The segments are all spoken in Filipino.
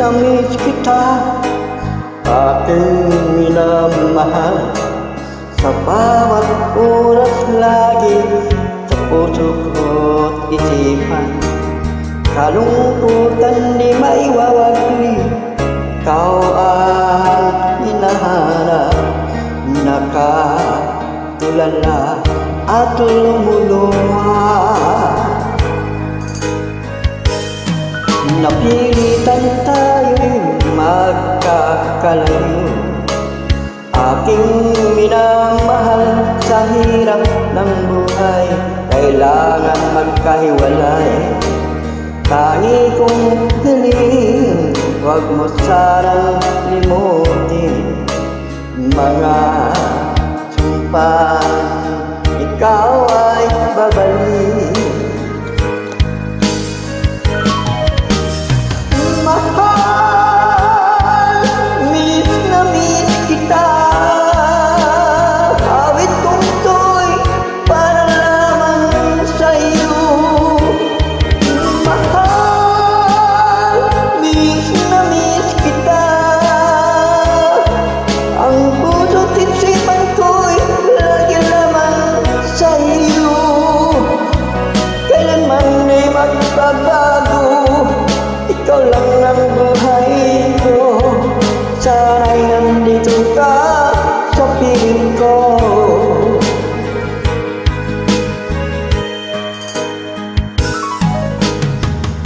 na-miss kita, aking minamahal. Sa bawat oras lagi, sa puso ko't isipan, kalungkutan di maiwawagli, ikaw ang hinahanap. Nakatulala at lumuluha, napilitan tayo'y magkakalayo. Aking minamahal, sa hirap ng buhay kailangan magkahiwalay. Tangi kong hiling, huwag mo sanang limutin mga sumpang ikaw ay babalik. Mahal, miss na miss kita, awit kong ito'y para lamang sa'yo. Mahal, miss na miss kita, ang puso't isipan ko'y lagi lamang sa'yo. Kailanman ay magbabago, ikaw lang ang buhay ko. Sana'y nandito ka sa piling ko.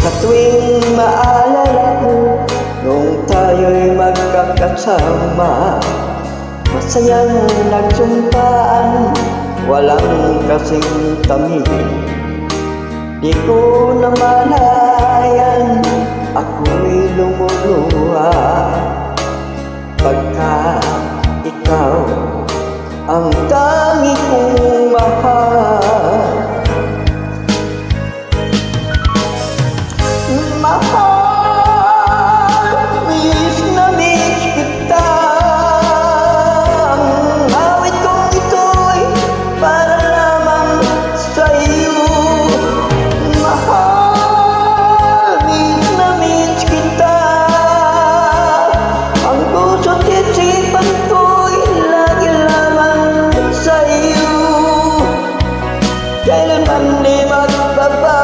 Sa tuwing maalala ko nung tayo'y magkakasama, masayang nagsumpaan, walang kasing tamis. Di ko namalayan, ako'y lumuluha, pagka ikaw ang tangi kong mahal. Mahal, miss na miss kita, ang awit kong ito'y para lamang sa'yo. Mahal, miss na miss kita, ang puso't isipan ko'y lagi lamang sa'yo. Kailanman di magbabago,